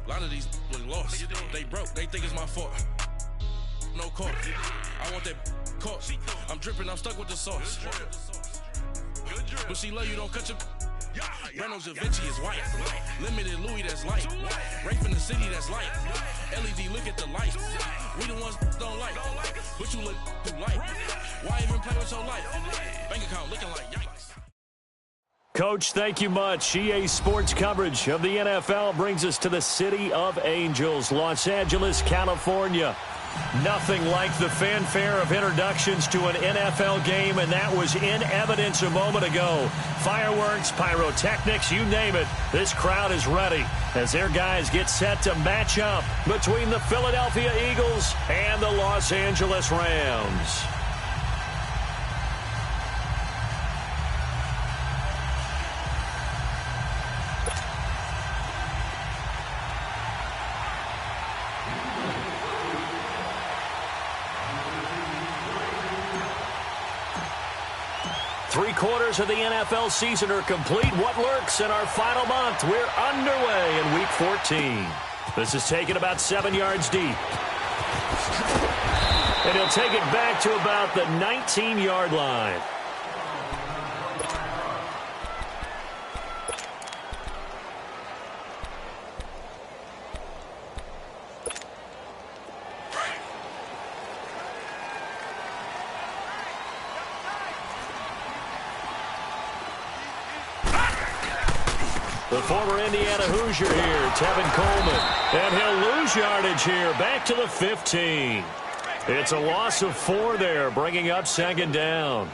A lot of these was lost. They broke, they think it's my fault. No call. I want that caught. I'm dripping, I'm stuck with the sauce. But she love you, don't cut your. Reynolds Da Vinci is white. Limited Louis, that's light. Rape in the city, that's light. LED, look at the light. We the ones don't like. But you look through light. Why even play with your life? Bank account looking like yikes. Coach, thank you much. EA Sports coverage of the NFL brings us to the City of Angels, Los Angeles, California. Nothing like the fanfare of introductions to an NFL game, and that was in evidence a moment ago. Fireworks, pyrotechnics, you name it. This crowd is ready as their guys get set to match up between the Philadelphia Eagles and the Los Angeles Rams. Three-quarters of the NFL season are complete. What lurks in our final month? We're underway in Week 14. This is taken about 7 yards deep. And he'll take it back to about the 19-yard line. The former Indiana Hoosier here, Tevin Coleman. And he'll lose yardage here, back to the 15. It's a loss of 4 there, bringing up second down.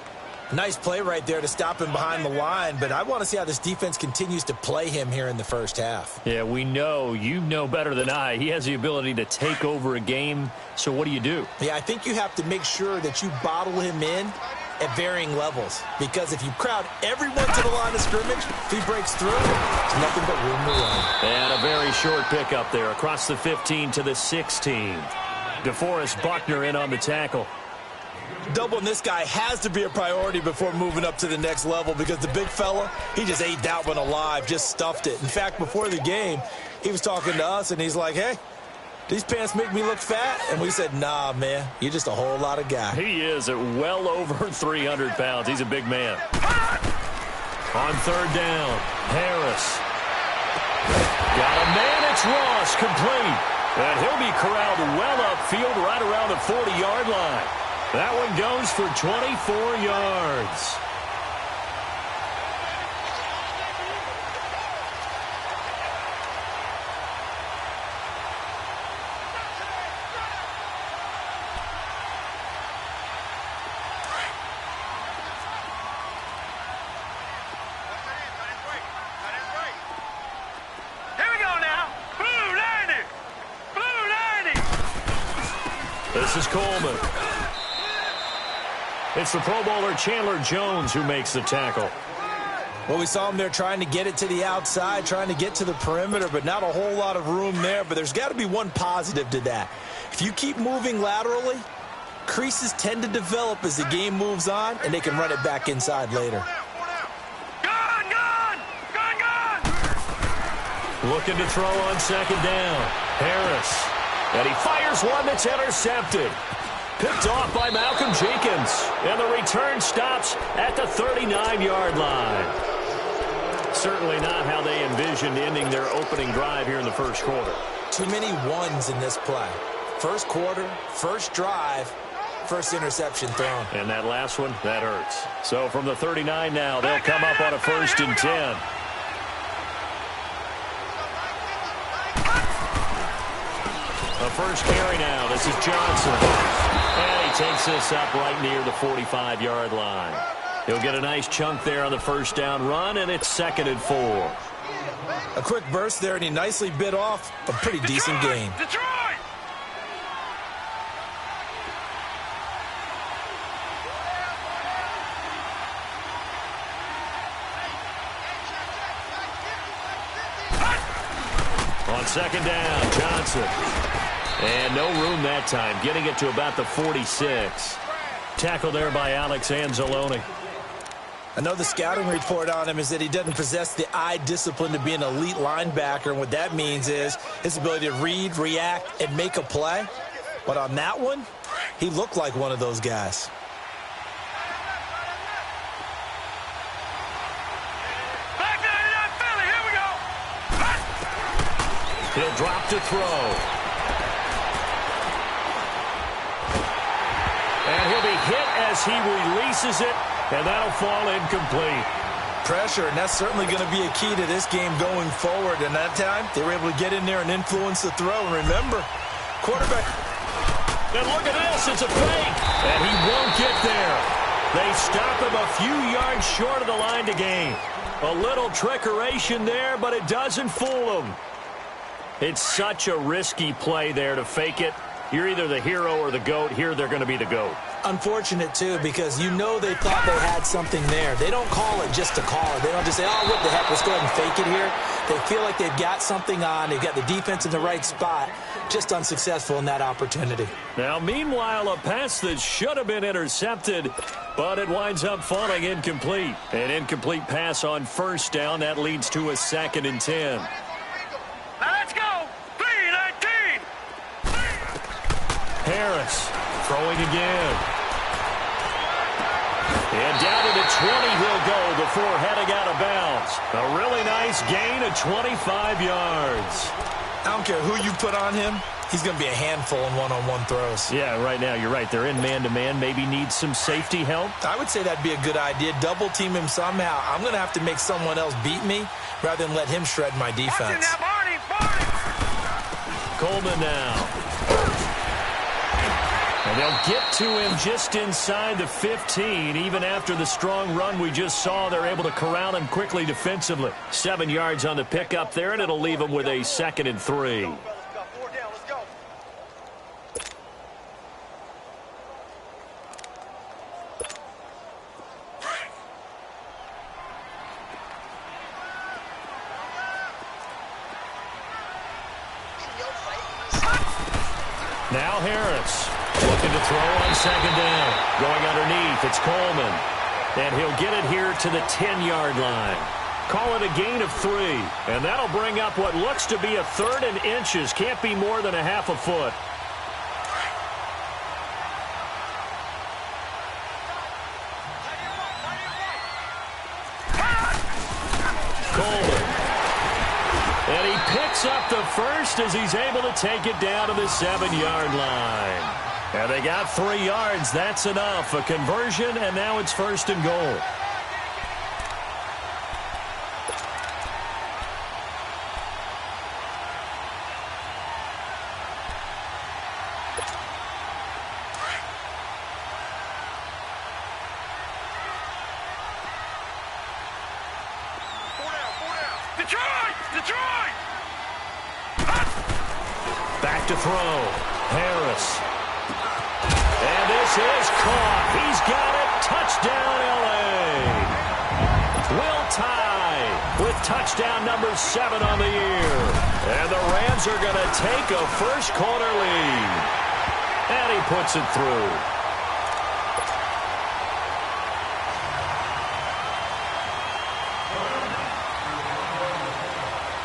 Nice play right there to stop him behind the line, but I want to see how this defense continues to play him here in the first half. Yeah, we know. You know better than I. He has the ability to take over a game, so what do you do? Yeah, I think you have to make sure that you bottle him in at varying levels, because if you crowd everyone to the line of scrimmage, if he breaks through, there's nothing but room to run. And a very short pickup there across the 15 to the 16. DeForest Buckner in on the tackle. Doubling this guy has to be a priority before moving up to the next level, because the big fella, he just ate that one alive, just stuffed it. In fact, before the game, he was talking to us, and he's like, hey, these pants make me look fat? And we said, nah, man, you're just a whole lot of guy. He is at well over 300 pounds. He's a big man. On third down, Harris. Got a man, it's Ross, complete. And he'll be corralled well upfield right around the 40-yard line. That one goes for 24 yards. This is Coleman. It's the Pro Bowler Chandler Jones who makes the tackle. Well, we saw him there trying to get it to the outside, trying to get to the perimeter, but not a whole lot of room there. But there's got to be one positive to that. If you keep moving laterally, creases tend to develop as the game moves on, and they can run it back inside later. Looking to throw on second down. Harris. And he fires one that's intercepted. Picked off by Malcolm Jenkins. And the return stops at the 39-yard line. Certainly not how they envisioned ending their opening drive here in the first quarter. Too many ones in this play. First quarter, first drive, first interception thrown. And that last one, that hurts. So from the 39 now, they'll come up on a 1st and 10. A first carry now. This is Johnson. And he takes this up right near the 45-yard line. He'll get a nice chunk there on the first down run, and it's 2nd and 4. A quick burst there, and he nicely bit off a pretty decent gain. Detroit! On second down, Johnson. And no room that time, getting it to about the 46. Tackle there by Alex Anzalone. I know the scouting report on him is that he doesn't possess the eye discipline to be an elite linebacker, and what that means is his ability to read, react, and make a play. But on that one, he looked like one of those guys. He'll drop to throw. And he'll be hit as he releases it, and that'll fall incomplete. Pressure, and that's certainly going to be a key to this game going forward. And that time, they were able to get in there and influence the throw. And remember, quarterback. And look at this, it's a fake. And he won't get there. They stop him a few yards short of the line to gain. A little trickeration there, but it doesn't fool him. It's such a risky play there to fake it. You're either the hero or the GOAT. Here, they're going to be the GOAT. Unfortunate, too, because you know they thought they had something there. They don't call it just to call it. They don't just say, oh, what the heck, let's go ahead and fake it here. They feel like they've got something on. They've got the defense in the right spot. Just unsuccessful in that opportunity. Now, meanwhile, a pass that should have been intercepted, but it winds up falling incomplete. An incomplete pass on first down. That leads to a 2nd and 10. Let's go! 3-19! Harris throwing again. And down to the 20 he'll go before heading out of bounds. A really nice gain of 25 yards. I don't care who you put on him. He's going to be a handful in one-on-one throws. Yeah, right now, you're right. They're in man-to-man. Maybe need some safety help. I would say that'd be a good idea. Double-team him somehow. I'm going to have to make someone else beat me rather than let him shred my defense. Coleman now. And they'll get to him just inside the 15. Even after the strong run we just saw, they're able to corral him quickly defensively. 7 yards on the pickup there, and it'll leave him with a 2nd and 3. Now Harris looking to throw on 2nd down. Going underneath, it's Coleman. And he'll get it here to the 10-yard line. Call it a gain of 3. And that'll bring up what looks to be a 3rd and inches. Can't be more than a half a foot. Coleman. And he picks up the first as he's able to take it down to the 7-yard line. And they got 3 yards. That's enough. A conversion, and now it's 1st and goal. Detroit! Back to throw. Harris. And this is caught. He's got it. Touchdown, L.A. Will tie with touchdown number 7 on the year. And the Rams are going to take a first-quarter lead. And he puts it through.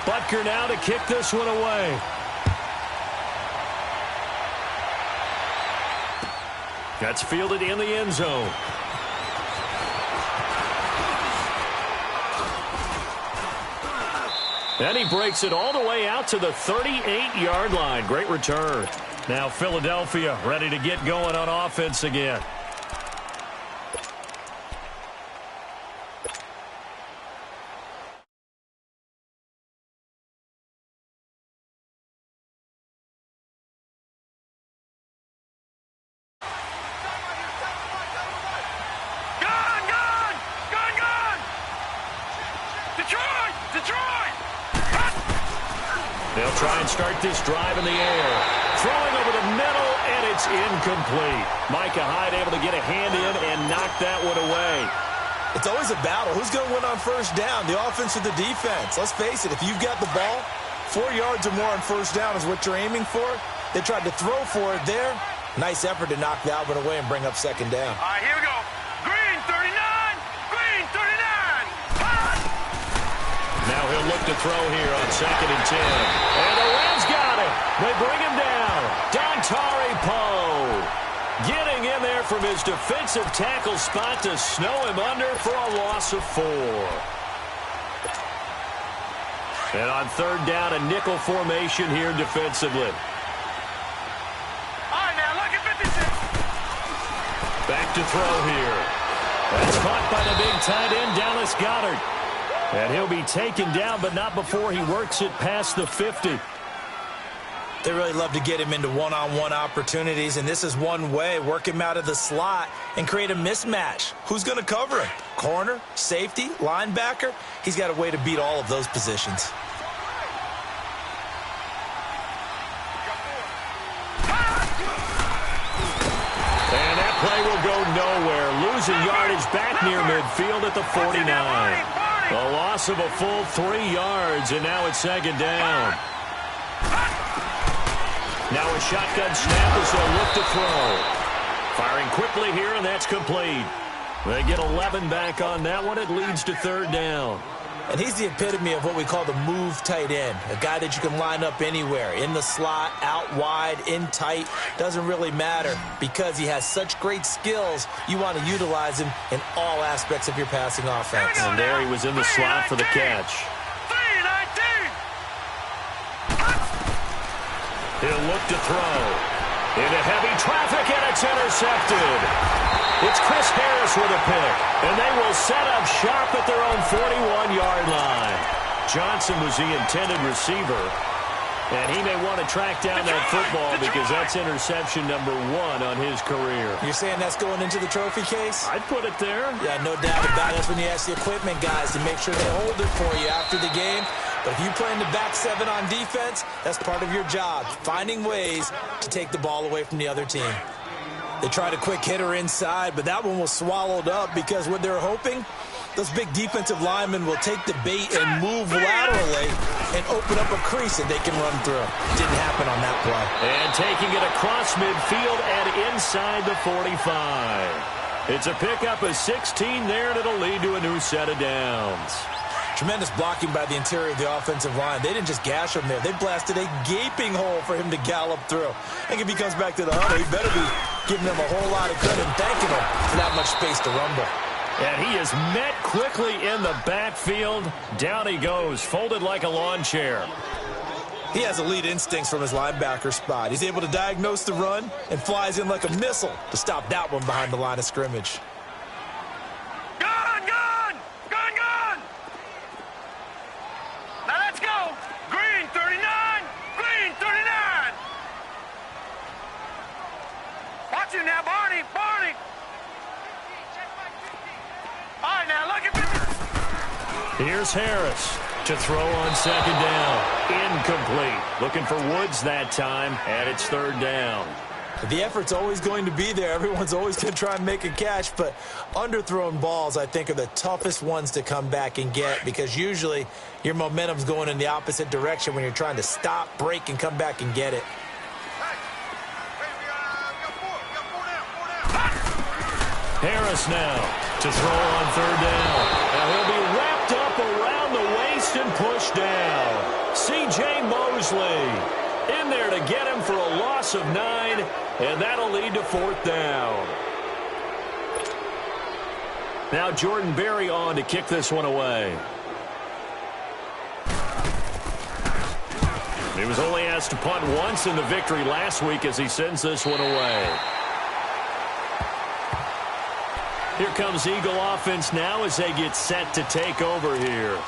Butker now to kick this one away. That's fielded in the end zone. And he breaks it all the way out to the 38-yard line. Great return. Now Philadelphia ready to get going on offense again. They'll try and start this drive in the air. Throwing over the middle, and it's incomplete. Micah Hyde able to get a hand in and knock that one away. It's always a battle. Who's going to win on first down, the offense or the defense? Let's face it, if you've got the ball, 4 yards or more on first down is what you're aiming for. They tried to throw for it there. Nice effort to knock that one away and bring up second down. All right, here we go. Green 39, green 39. He'll look to throw here on 2nd and 10. And the Rams got him. They bring him down. Dontari Poe getting in there from his defensive tackle spot to snow him under for a loss of 4. And on 3rd down, a nickel formation here defensively. All right, now look at 56. Back to throw here. That's caught by the big tight end, Dallas Goedert. And he'll be taken down, but not before he works it past the 50. They really love to get him into one-on-one opportunities, and this is one way. Work him out of the slot and create a mismatch. Who's going to cover him? Corner, safety, linebacker? He's got a way to beat all of those positions. And that play will go nowhere. Losing yardage back near midfield at the 49. A loss of a full 3 yards, and now it's 2nd down. Now a shotgun snap as they'll look to throw. Firing quickly here, and that's complete. They get 11 back on that one. It leads to 3rd down. And he's the epitome of what we call the move tight end, a guy that you can line up anywhere, in the slot, out wide, in tight, doesn't really matter because he has such great skills. You want to utilize him in all aspects of your passing offense. And there he was in the slot for the catch. 3-19. He'll look to throw. Into heavy traffic, and it's intercepted. It's Chris Harris with a pick, and they will set up shop at their own 41-yard line. Johnson was the intended receiver, and he may want to track down that football because that's interception number 1 on his career. You're saying that's going into the trophy case? I'd put it there. Yeah, no doubt about it. That's when you ask the equipment guys to make sure they hold it for you after the game. But if you play in the back 7 on defense, that's part of your job, finding ways to take the ball away from the other team. They tried a quick hitter inside, but that one was swallowed up because what they're hoping, those big defensive linemen will take the bait and move laterally and open up a crease that they can run through. Didn't happen on that play. And taking it across midfield and inside the 45. It's a pickup of 16 there, and it'll lead to a new set of downs. Tremendous blocking by the interior of the offensive line. They didn't just gash him there. They blasted a gaping hole for him to gallop through. I think if he comes back to the huddle, he better be giving them a whole lot of credit and thanking him for that much space to rumble. And he is met quickly in the backfield. Down he goes, folded like a lawn chair. He has elite instincts from his linebacker spot. He's able to diagnose the run and flies in like a missile to stop that one behind the line of scrimmage. Now let's go. Green 39. Green 39. Watch you now, Barney. Barney. All right, now look at this. Here's Harris to throw on 2nd down. Incomplete. Looking for Woods that time, and it's 3rd down. The effort's always going to be there. Everyone's always going to try and make a catch, but underthrown balls, I think, are the toughest ones to come back and get because usually your momentum's going in the opposite direction when you're trying to stop, break, and come back and get it. Harris now to throw on 3rd down. Now he'll be wrapped up around the waist and pushed down. C.J. Mosley in there to get him for a loss of 9, and that'll lead to 4th down. Now Jordan Berry on to kick this one away. He was only asked to punt once in the victory last week as he sends this one away. Here comes Eagle offense now as they get set to take over here.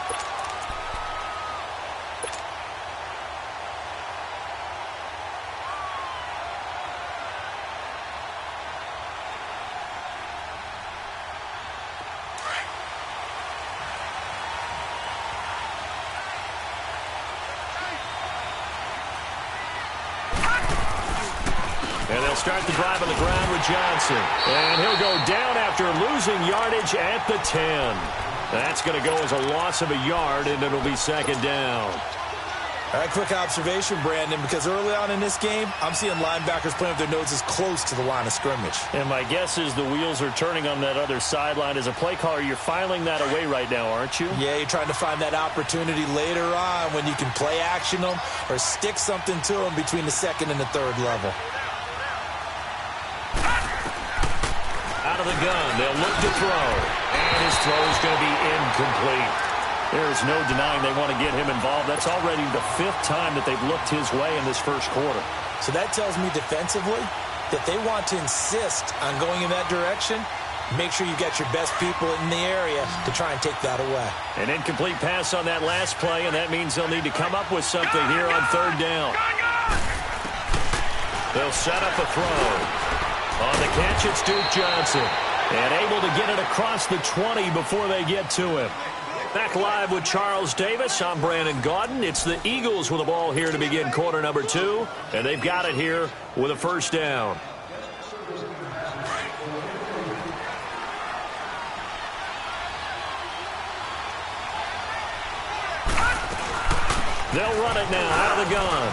And they'll start the drive on the ground with Johnson. And he'll go down after losing yardage at the 10. That's going to go as a loss of a yard, and it'll be 2nd down. All right, quick observation, Brandon, because early on in this game, I'm seeing linebackers playing with their noses close to the line of scrimmage. And my guess is the wheels are turning on that other sideline. As a play caller, you're filing that away right now, aren't you? Yeah, you're trying to find that opportunity later on when you can play action them or stick something to them between the second and the third level. Out of the gun, they'll look to throw. And his throw is going to be incomplete. There's no denying they want to get him involved. That's already the 5th time that they've looked his way in this first quarter. So that tells me defensively that they want to insist on going in that direction. Make sure you get your best people in the area to try and take that away. An incomplete pass on that last play, and that means they'll need to come up with something here on 3rd down. They'll set up a throw. On the catch, it's Duke Johnson. And able to get it across the 20 before they get to him. Back live with Charles Davis. I'm Brandon Gaudin. It's the Eagles with the ball here to begin quarter number 2. And they've got it here with a first down. They'll run it now out of the gun.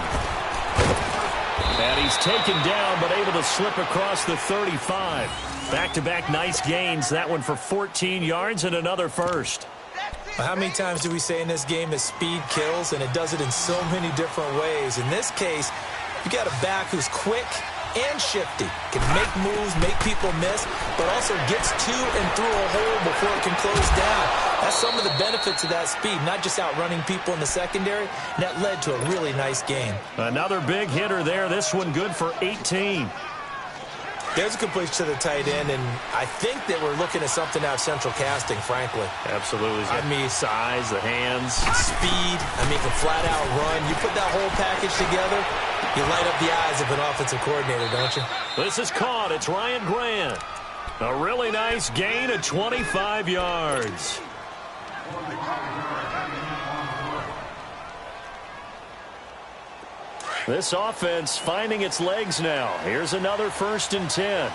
And he's taken down but able to slip across the 35. Back-to-back nice gains. That one for 14 yards and another first. How many times do we say in this game that speed kills, and it does it in so many different ways? In this case, you got a back who's quick and shifty, can make moves, make people miss, but also gets to and through a hole before it can close down. That's some of the benefits of that speed, not just outrunning people in the secondary, and that led to a really nice game. Another big hitter there. This one good for 18. There's a completion to the tight end, and I think that we're looking at something out of central casting, frankly. Absolutely. I mean, size, the hands. Speed. I mean, can flat out run. You put that whole package together, you light up the eyes of an offensive coordinator, don't you? This is caught. It's Ryan Grant. A really nice gain of 25 yards. This offense finding its legs now. Here's another 1st and 10.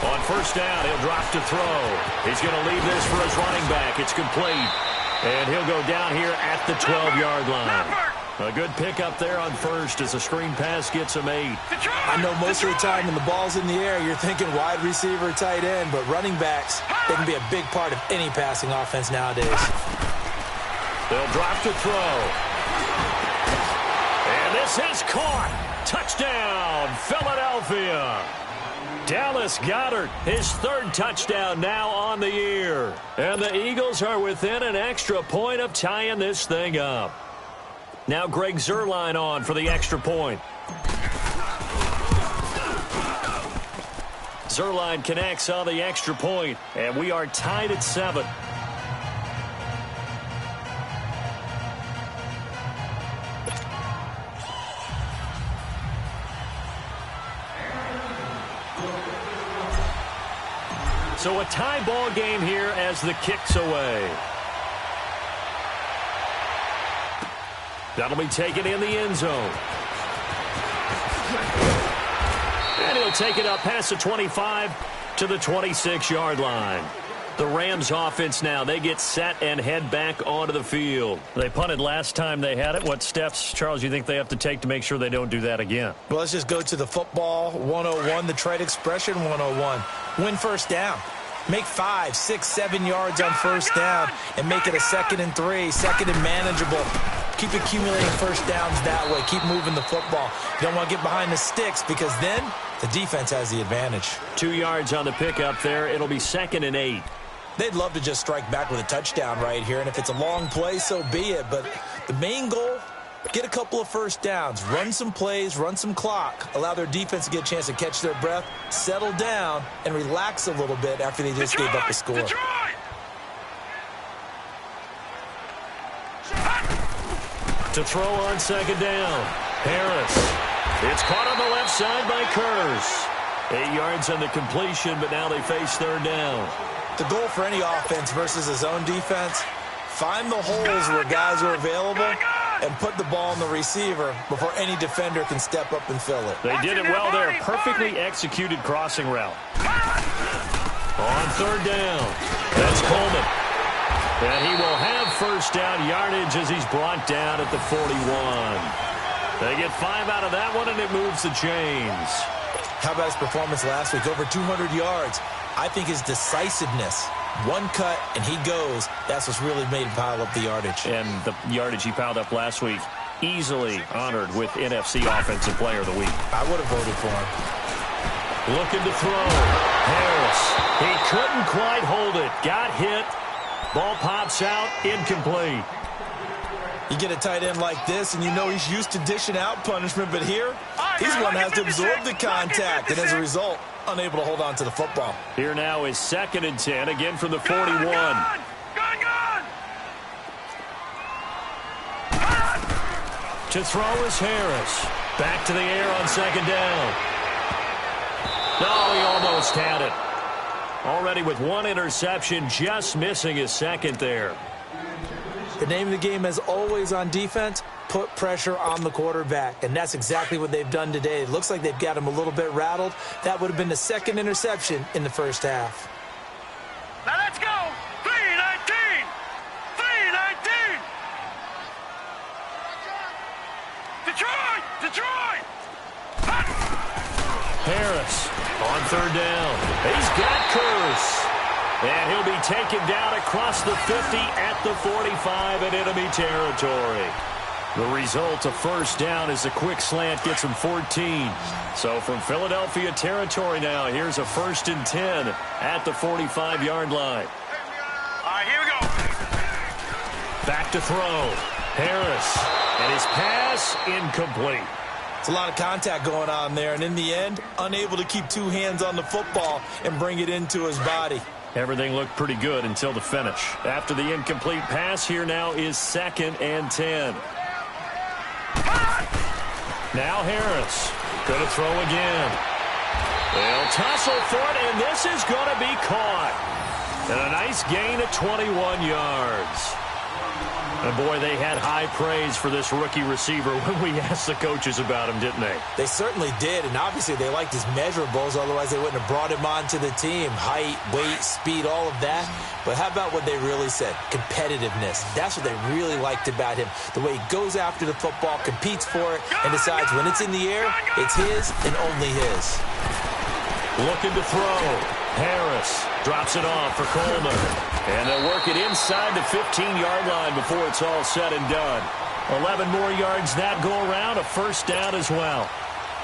On 1st down, he'll drop to throw. He's going to leave this for his running back. It's complete. And he'll go down here at the 12-yard line. A good pickup there on 1st as a screen pass gets him 8. I know most of the time when the ball's in the air, you're thinking wide receiver, tight end, but running backs, they can be a big part of any passing offense nowadays. They'll drop to throw. And this is caught. Touchdown, Philadelphia. Dallas Goedert, his 3rd touchdown now on the year. And the Eagles are within an extra point of tying this thing up. Now Greg Zuerlein on for the extra point. Zuerlein connects on the extra point, and we are tied at 7. So a tie ball game here as the kick's away. That'll be taken in the end zone. And he'll take it up past the 25 to the 26-yard line. The Rams offense now, they get set and head back onto the field. They punted last time they had it. What steps, Charles, you think they have to take to make sure they don't do that again? Well, let's just go to the football 101, the trade expression 101. Win 1st down. Make 5, 6, 7 yards on 1st down and make it a 2nd and 3, 2nd and manageable. Keep accumulating 1st downs that way. Keep moving the football. You don't want to get behind the sticks because then the defense has the advantage. 2 yards on the pickup there. It'll be 2nd and 8. They'd love to just strike back with a touchdown right here, and if it's a long play, so be it. But the main goal, get a couple of 1st downs, run some plays, run some clock, allow their defense to get a chance to catch their breath, settle down, and relax a little bit after they just gave up the score. To throw on 2nd down, Harris. It's caught on the left side by Kurz. 8 yards on the completion, but now they face 3rd down. The goal for any offense versus his own defense, find the holes where guys are available and put the ball on the receiver before any defender can step up and fill it. They did it well there. Perfectly executed crossing route. On third down, that's Coleman. And he will have first down yardage as he's brought down at the 41. They get 5 out of that one, and it moves the chains. How about his performance last week? Over 200 yards. I think his decisiveness, one cut and he goes, that's what's really made him pile up the yardage. And the yardage he piled up last week, easily honored with NFC Offensive Player of the Week. I would have voted for him. Looking to throw. Harris. He couldn't quite hold it. Got hit. Ball pops out. Incomplete. You get a tight end like this, and you know he's used to dishing out punishment, but here, he's one that has to absorb the contact, and as a result, unable to hold on to the football. Here now is 2nd and 10, again from the 41. Gone! To throw is Harris. Back to the air on 2nd down. No, he almost had it. Already with 1 interception, just missing his 2nd there. The name of the game, as always on defense, put pressure on the quarterback, and that's exactly what they've done today. It looks like they've got him a little bit rattled. That would have been the 2nd interception in the first half. Now let's go! 3-19! 3-19! Detroit! Harris on 3rd down. He's got Curse. And he'll be taken down across the 50 at the 45 in enemy territory. The result of first down is a quick slant gets him 14. So from Philadelphia territory now, here's a 1st and 10 at the 45-yard line. All right, here we go. Back to throw. Harris. And his pass incomplete. It's a lot of contact going on there, and in the end, unable to keep 2 hands on the football and bring it into his body. Everything looked pretty good until the finish. After the incomplete pass, here now is 2nd and 10. Now Harris. Going to throw again. They'll tussle for it, and this is going to be caught. And a nice gain of 21 yards. And boy, they had high praise for this rookie receiver when we asked the coaches about him, didn't they? They certainly did, and obviously they liked his measurables, otherwise they wouldn't have brought him onto the team. Height, weight, speed, all of that. But how about what they really said? Competitiveness. That's what they really liked about him. The way he goes after the football, competes for it, and decides when it's in the air, it's his and only his. Looking to throw. Harris drops it off for Coleman. And they'll work it inside the 15-yard line before it's all said and done. 11 more yards that go around, a first down as well.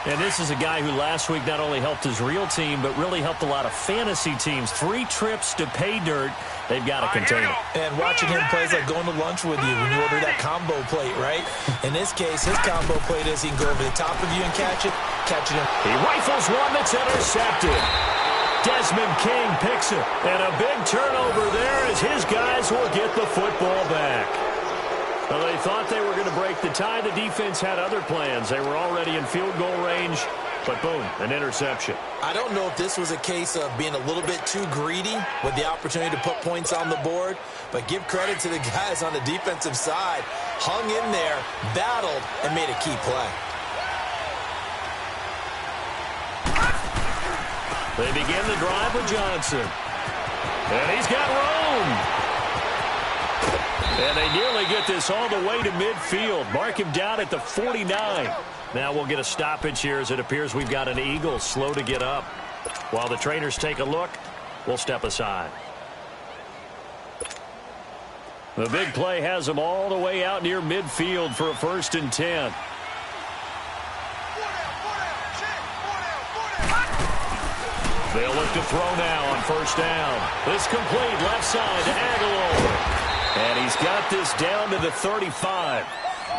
And this is a guy who last week not only helped his real team, but really helped a lot of fantasy teams. 3 trips to pay dirt. They've got to contain him. And watching him play is like going to lunch with you when you order that combo plate, right? In this case, his combo plate is he can go over the top of you and catch it in. He rifles one that's intercepted. Desmond King picks it. And a big turnover there as his guys will get the football back. Well, they thought they were going to break the tie. The defense had other plans. They were already in field goal range. But boom, an interception. I don't know if this was a case of being a little bit too greedy with the opportunity to put points on the board, but give credit to the guys on the defensive side. Hung in there, battled, and made a key play. They begin the drive with Johnson. And he's got room. And they nearly get this all the way to midfield. Mark him down at the 49. Now we'll get a stoppage here as it appears we've got an Eagle slow to get up. While the trainers take a look, we'll step aside. The big play has them all the way out near midfield for a 1st and 10. They'll look to throw now on 1st down. This complete left side to Aguilar. And he's got this down to the 35.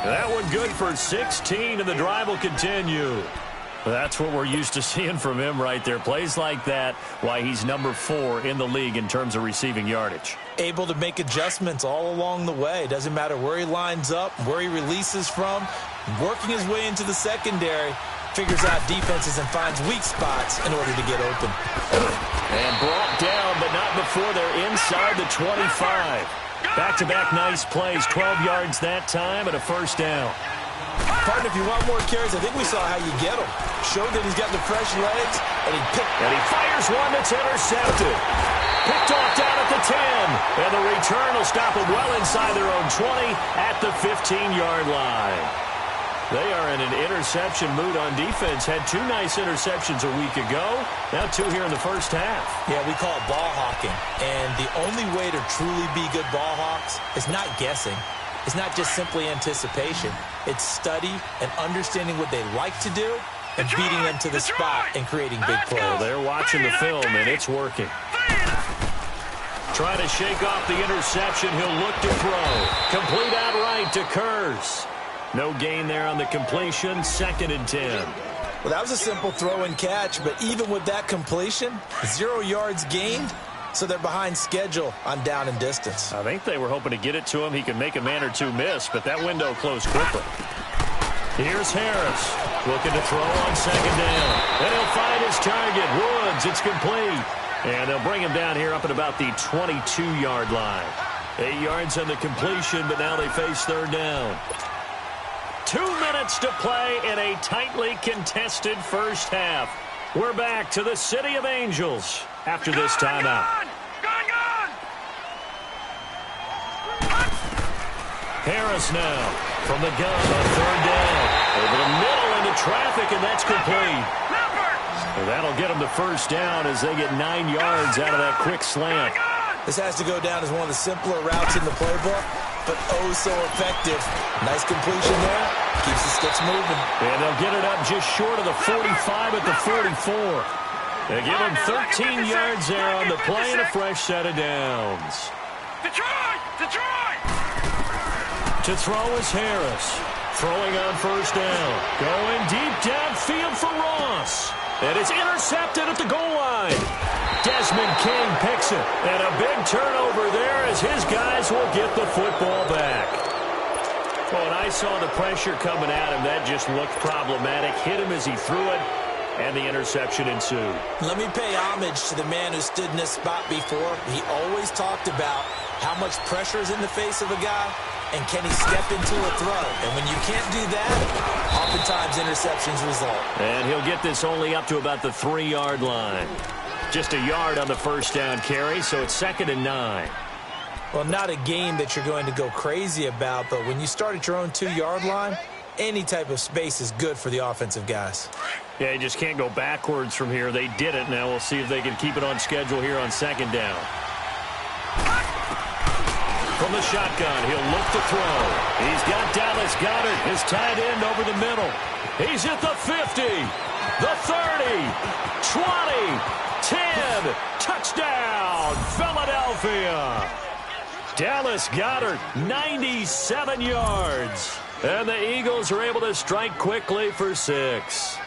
That one good for 16, and the drive will continue. That's what we're used to seeing from him right there. Plays like that, why he's number 4 in the league in terms of receiving yardage. Able to make adjustments all along the way. Doesn't matter where he lines up, where he releases from. Working his way into the secondary. Figures out defenses and finds weak spots in order to get open. And brought down, but not before they're inside the 25. Back-to-back nice plays, 12 yards that time and a 1st down. Partner, if you want more carries, I think we saw how you get them. Showed that he's got the fresh legs, and he fires one that's intercepted. Picked off down at the 10. And the return will stop them well inside their own 20 at the 15-yard line. They are in an interception mood on defense. Had 2 nice interceptions a week ago. Now 2 here in the first half. Yeah, we call it ball hawking. And the only way to truly be good ball hawks is not guessing. It's not just simply anticipation. It's study and understanding what they like to do and beating them to the spot and creating big plays. Well, they're watching the film, and it's working. Trying to shake off the interception. He'll look to throw. Complete outright to Kurz. No gain there on the completion. 2nd and 10. Well, that was a simple throw and catch, but even with that completion, 0 yards gained, so they're behind schedule on down and distance. I think they were hoping to get it to him. He could make a man or 2 miss, but that window closed quickly. Here's Harris looking to throw on 2nd down. And he'll find his target. Woods, it's complete. And they'll bring him down here up at about the 22-yard line. 8 yards on the completion, but now they face 3rd down. 2 minutes to play in a tightly contested first half. We're back to the City of Angels after this timeout. Harris now from the gun on 3rd down. Over the middle into traffic, and that's complete. And that'll get them the first down as they get 9 yards out of that quick slant. This has to go down as one of the simpler routes in the playbook, but oh so effective. Nice completion there. Keeps the sticks moving. And they'll get it up just short of the 45 at the 44. They give him 13 yards there on the play and a fresh set of downs. Detroit! To throw is Harris. Throwing on 1st down. Going deep downfield for Ross. And it's intercepted at the goal line. Desmond King picks it. And a big turnover there as his guys will get the football back. Well, and I saw the pressure coming at him. That just looked problematic. Hit him as he threw it, and the interception ensued. Let me pay homage to the man who stood in this spot before. He always talked about how much pressure is in the face of a guy, and can he step into a throw. And when you can't do that, oftentimes interceptions result. And he'll get this only up to about the 3-yard line. Just a yard on the first down carry, so it's 2nd and 9. Well, not a game that you're going to go crazy about, but when you start at your own 2-yard line, any type of space is good for the offensive guys. Yeah, you just can't go backwards from here. They did it. Now we'll see if they can keep it on schedule here on 2nd down. From the shotgun, he'll look to throw. He's got Dallas Goedert, his tight end, over the middle. He's at the 50, the 30, 20, 10. Touchdown, Philadelphia. Dallas Goedert, 97 yards. And the Eagles are able to strike quickly for 6.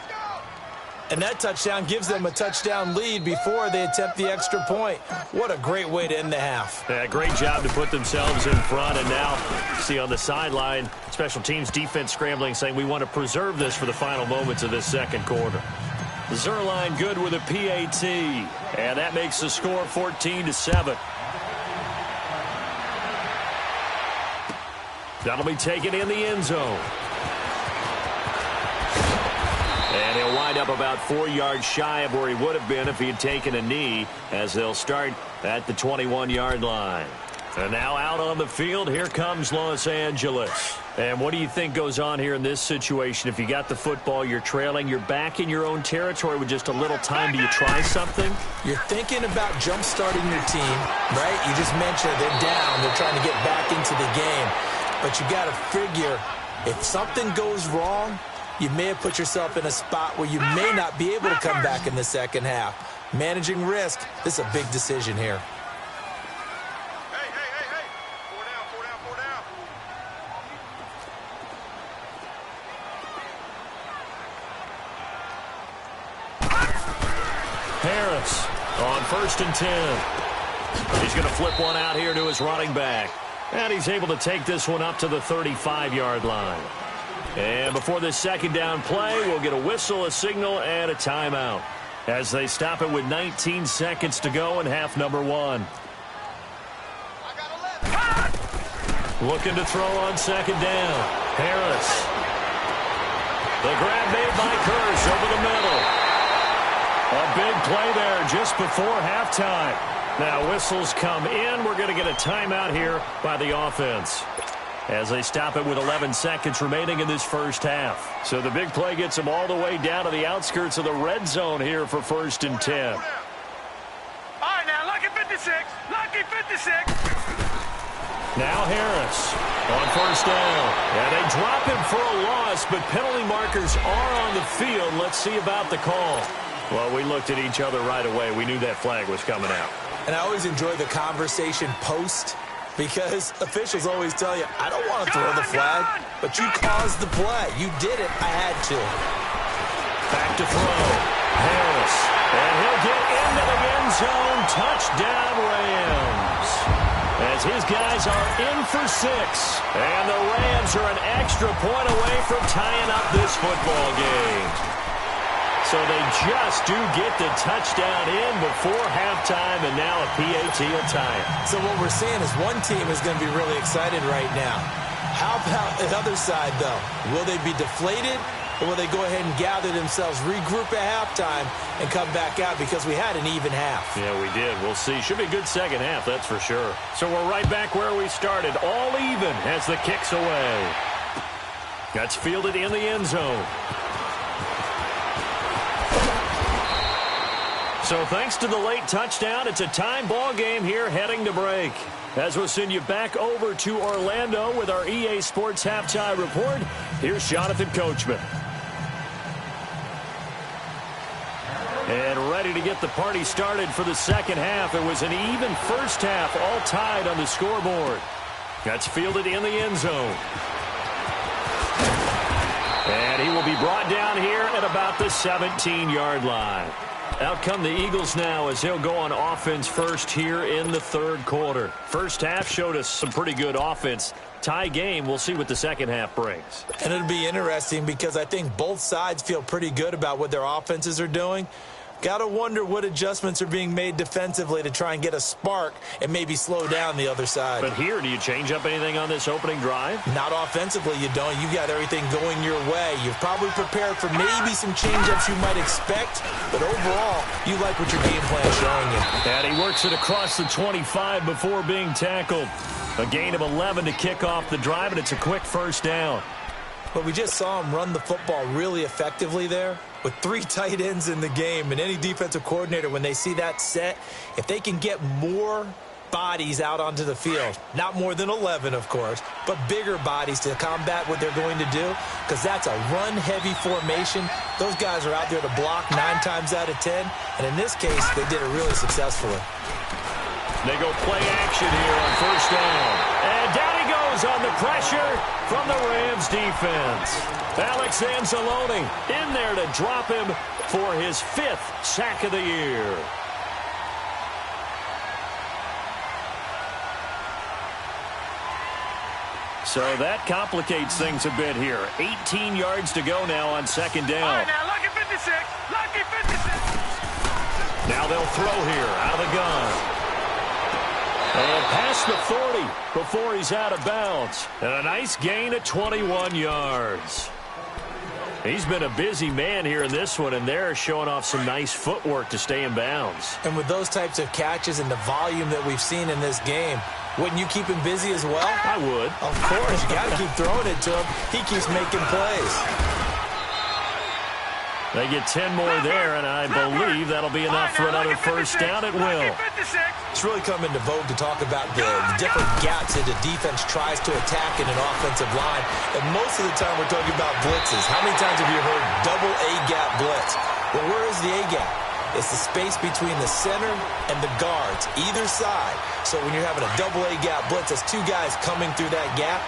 And that touchdown gives them a touchdown lead before they attempt the extra point. What a great way to end the half. Yeah, great job to put themselves in front. And now, see on the sideline, special teams defense scrambling, saying we want to preserve this for the final moments of this 2nd quarter. Zerline good with a PAT. And that makes the score 14-7. That'll be taken in the end zone. And he'll wind up about 4 yards shy of where he would have been if he had taken a knee, as they'll start at the 21-yard line. And now out on the field, here comes Los Angeles. And what do you think goes on here in this situation? If you got the football, you're trailing, you're back in your own territory with just a little time. Do you try something? You're thinking about jump-starting your team, right? You just mentioned they're down. They're trying to get back into the game. But you got to figure, if something goes wrong, you may have put yourself in a spot where you may not be able to come back in the 2nd half. Managing risk, this is a big decision here. Hey. 4 down. Harris on 1st and 10. He's going to flip one out here to his running back. And he's able to take this one up to the 35-yard line. And before this 2nd down play, we'll get a whistle, a signal, and a timeout as they stop it with 19 seconds to go in half number 1. Looking to throw on 2nd down. Harris. The grab made by Kearse over the middle. A big play there just before halftime. Now whistles come in. We're going to get a timeout here by the offense as they stop it with 11 seconds remaining in this first half. So the big play gets them all the way down to the outskirts of the red zone here for 1st and 10. All right, now, lucky 56. Lucky 56. Now Harris on 1st down. And they drop him for a loss, but penalty markers are on the field. Let's see about the call. Well, we looked at each other right away. We knew that flag was coming out. And I always enjoy the conversation post, because officials always tell you, I don't want to throw the flag, but you caused the play. You did it. I had to. Back to throw. Harris. And he'll get into the end zone. Touchdown, Rams. As his guys are in for 6. And the Rams are an extra point away from tying up this football game. So they just do get the touchdown in before halftime, and now a PAT will tie it. So what we're saying is one team is going to be really excited right now. How about the other side, though? Will they be deflated, or will they go ahead and gather themselves, regroup at halftime, and come back out because we had an even half? Yeah, we did. We'll see. Should be a good second half, that's for sure. So we're right back where we started, all even as the kick's away. That's fielded in the end zone. So thanks to the late touchdown, it's a time ball game here heading to break. As we'll send you back over to Orlando with our EA Sports Halftime Report, here's Jonathan Coachman. And ready to get the party started for the second half. It was an even first half, all tied on the scoreboard. That's fielded in the end zone. And he will be brought down here at about the 17-yard line. Out come the Eagles now as they'll go on offense first here in the third quarter. First half showed us some pretty good offense. Tie game, we'll see what the second half brings. And it'll be interesting because I think both sides feel pretty good about what their offenses are doing. Got to wonder what adjustments are being made defensively to try and get a spark and maybe slow down the other side. But here, do you change up anything on this opening drive? Not offensively, you don't. You got everything going your way. You've probably prepared for maybe some change-ups you might expect, but overall, you like what your game plan is showing you. And he works it across the 25 before being tackled. A gain of 11 to kick off the drive, and it's a quick first down. But we just saw him run the football really effectively there with 3 tight ends in the game. And any defensive coordinator, when they see that set, if they can get more bodies out onto the field, not more than 11, of course, but bigger bodies to combat what they're going to do, because that's a run-heavy formation. Those guys are out there to block 9 times out of 10. And in this case, they did it really successfully. They go play action here on first down. And down he goes on the pressure from the Rams defense. Alex Anzalone in there to drop him for his 5th sack of the year. So that complicates things a bit here. 18 yards to go now on second down. All right, now, lucky 56. Lucky 56. Now they'll throw here out of the gun. And past the 40 before he's out of bounds. And a nice gain of 21 yards. He's been a busy man here in this one, and they're showing off some nice footwork to stay in bounds. And with those types of catches and the volume that we've seen in this game, wouldn't you keep him busy as well? I would. Of course. You got to keep throwing it to him. He keeps making plays. They get 10 more there, and I believe that'll be enough for another first down. It will. It's really come into vogue to talk about the different gaps that the defense tries to attack in an offensive line. And most of the time we're talking about blitzes. How many times have you heard double A-gap blitz? Well, where is the A-gap? It's the space between the center and the guards, either side. So when you're having a double A-gap blitz, that's 2 guys coming through that gap.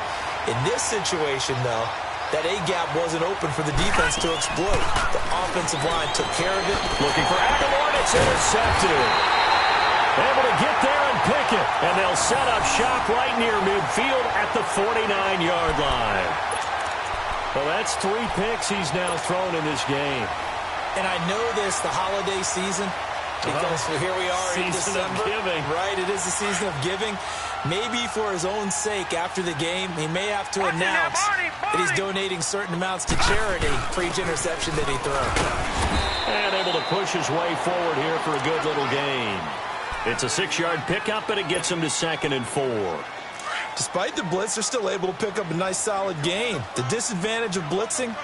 In this situation, though, that A-gap wasn't open for the defense to exploit. The offensive line took care of it. Looking for Aguilar, it's intercepted. Able to get there and pick it. And they'll set up shop right near midfield at the 49-yard line. Well, that's 3 picks he's now thrown in this game. And I know this, the holiday season, because here we are in December. Season of giving. Right, it is the season of giving. Maybe for his own sake after the game, he may have to announce that he's donating certain amounts to charity for each interception that he throws. And able to push his way forward here for a good little gain. It's a 6-yard pickup, and it gets him to 2nd and 4. Despite the blitz, they're still able to pick up a nice, solid gain. The disadvantage of blitzing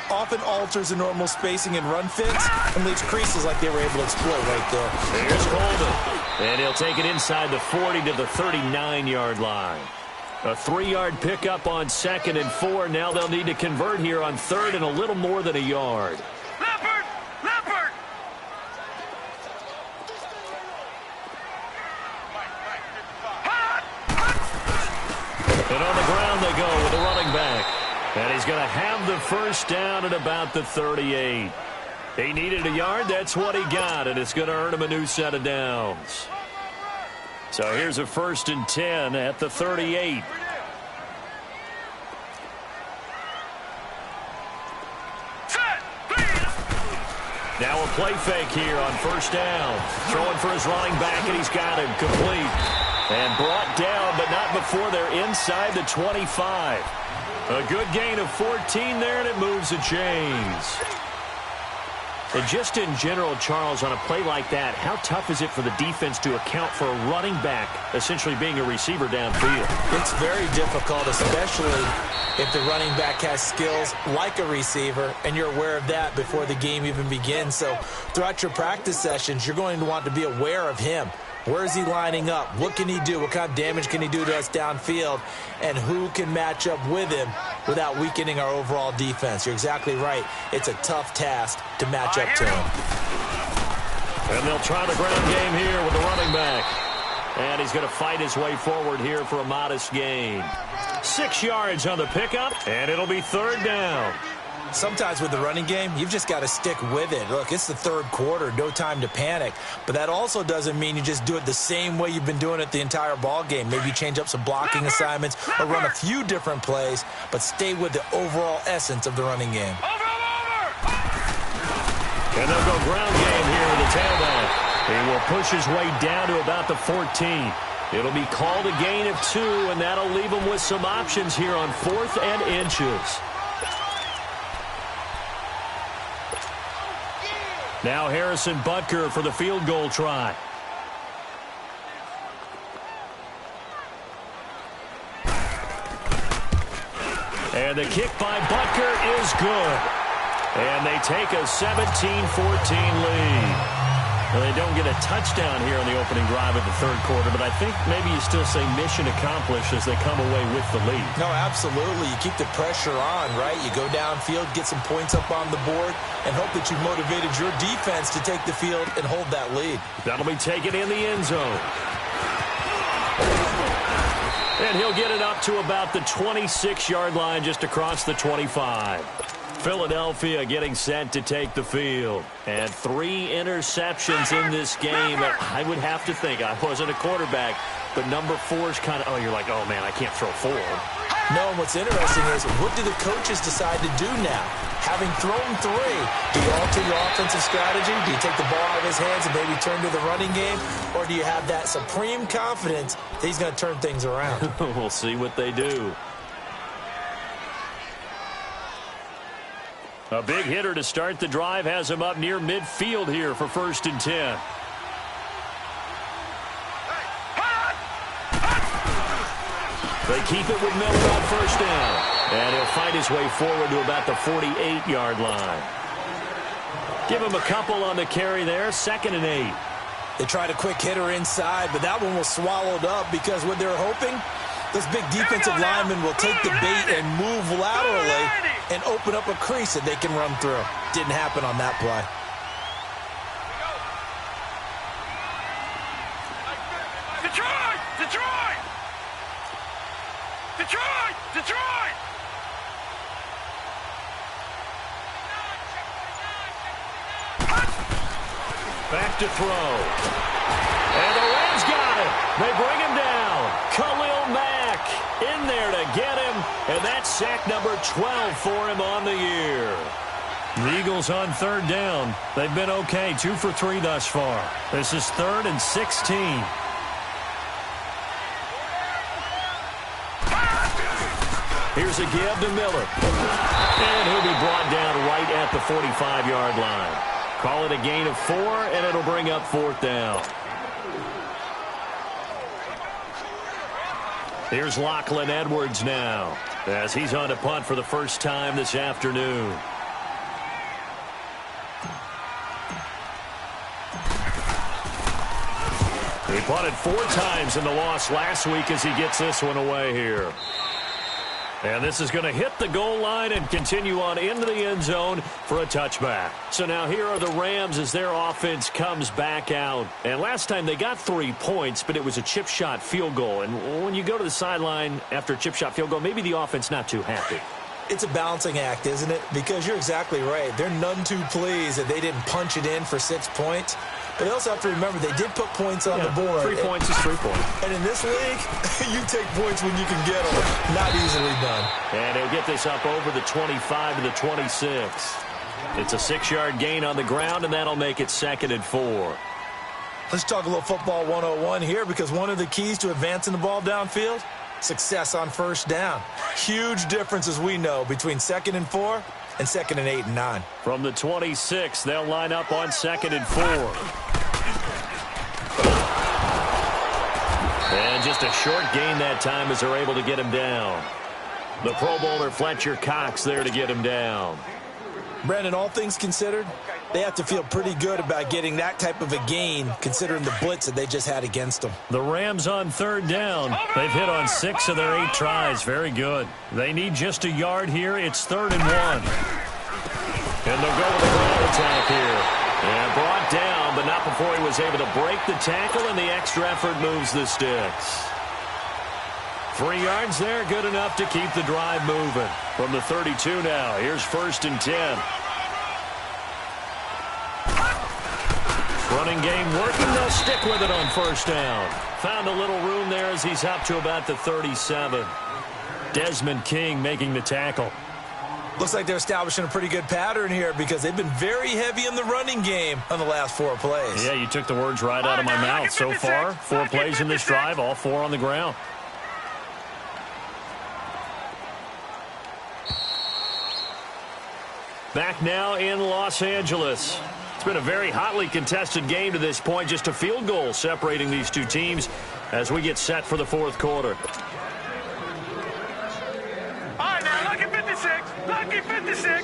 often alters the normal spacing and run fits and leaves creases like they were able to exploit right there. Here's Coleman, and he'll take it inside the 40 to the 39-yard line. A 3-yard pickup on 2nd and 4. Now they'll need to convert here on 3rd and a little more than a yard. And on the ground they go with the running back. And he's going to have the first down at about the 38. He needed a yard. That's what he got, and it's going to earn him a new set of downs. So here's a 1st and 10 at the 38. Now a play fake here on 1st down. Throwing for his running back, and he's got him complete. And brought down, but not before they're inside the 25. A good gain of 14 there, and it moves the chains. And just in general, Charles, on a play like that, how tough is it for the defense to account for a running back essentially being a receiver downfield? It's very difficult, especially if the running back has skills like a receiver, and you're aware of that before the game even begins. So throughout your practice sessions, you're going to want to be aware of him. Where is he lining up? What can he do? What kind of damage can he do to us downfield? And who can match up with him without weakening our overall defense? You're exactly right. It's a tough task to match up to him. And they'll try the ground game here with the running back. And he's going to fight his way forward here for a modest gain. 6 yards on the pickup, and it'll be 3rd down. Sometimes with the running game, you've just got to stick with it. Look, it's the 3rd quarter, no time to panic. But that also doesn't mean you just do it the same way you've been doing it the entire ball game. Maybe you change up some blocking assignments or run a few different plays, but stay with the overall essence of the running game. And they'll go ground game here with the tailback. He will push his way down to about the 14. It'll be called a gain of 2, and that'll leave him with some options here on 4th and inches. Now Harrison Butker for the field goal try. And the kick by Butker is good. And they take a 17-14 lead. Well, they don't get a touchdown here on the opening drive of the 3rd quarter, but I think maybe you still say mission accomplished as they come away with the lead. No, absolutely. You keep the pressure on, right? You go downfield, get some points up on the board, and hope that you've motivated your defense to take the field and hold that lead. That'll be taken in the end zone. And he'll get it up to about the 26-yard line just across the 25. Philadelphia getting set to take the field. And 3 interceptions in this game. I would have to think, I wasn't a quarterback, but number 4 is kind of, oh, you're like, oh, man, I can't throw 4. No, and what's interesting is, what do the coaches decide to do now? Having thrown 3, do you alter your offensive strategy? Do you take the ball out of his hands and maybe turn to the running game? Or do you have that supreme confidence that he's going to turn things around? We'll see what they do. A big hitter to start the drive has him up near midfield here for 1st and 10. They keep it with Miller on 1st down. And he'll fight his way forward to about the 48-yard line. Give him a couple on the carry there, 2nd and 8. They tried a quick hitter inside, but that one was swallowed up because what they're hoping, this big defensive lineman will take the bait and move laterally and open up a crease that they can run through. Didn't happen on that play. Detroit! Detroit! Detroit! Detroit! Back to throw. And the Rams got him. They bring him down. Khalil Mack in there to get him. And that's sack number 12 for him on the year. The Eagles on 3rd down. They've been okay. 2 for 3 thus far. This is 3rd and 16. Here's a give to Miller. And he'll be brought down right at the 45-yard line. Call it a gain of 4, and it'll bring up 4th down. Here's Lachlan Edwards now, as he's on to punt for the first time this afternoon. He punted 4 times in the loss last week as he gets this one away here. And this is going to hit the goal line and continue on into the end zone for a touchback. So now here are the Rams as their offense comes back out. And last time they got 3 points, but it was a chip shot field goal. And when you go to the sideline after a chip shot field goal, maybe the offense not too happy. It's a balancing act, isn't it? Because you're exactly right. They're none too pleased that they didn't punch it in for 6 points. But they also have to remember they did put points on the board. 3 points is 3 points. And in this league, you take points when you can get them. Not easily done. And he'll get this up over the 25 to the 26. It's a 6-yard gain on the ground, and that'll make it 2nd and 4. Let's talk a little football 101 here, because one of the keys to advancing the ball downfield, success on first down. Huge difference, as we know, between 2nd and 4 and 2nd and 8 and 9. From the 26, they'll line up on 2nd and 4. And just a short gain that time as they're able to get him down. The Pro Bowler Fletcher Cox there to get him down. Brandon, all things considered, they have to feel pretty good about getting that type of a gain, considering the blitz that they just had against them. The Rams on 3rd down. They've hit on 6 of their 8 tries. Very good. They need just a yard here. It's 3rd and 1. And they'll go with a ground attack here. And brought down, but not before he was able to break the tackle, and the extra effort moves the sticks. 3 yards there, good enough to keep the drive moving. From the 32 now, here's 1st and 10. Running game working, they'll stick with it on 1st down. Found a little room there as he's up to about the 37. Desmond King making the tackle. Looks like they're establishing a pretty good pattern here, because they've been very heavy in the running game on the last 4 plays. Yeah, you took the words right out of my mouth. So far, 4 plays in this drive, all 4 on the ground. Back now in Los Angeles. It's been a very hotly contested game to this point. Just a field goal separating these two teams as we get set for the 4th quarter. All right, now, lucky 56. Lucky 56.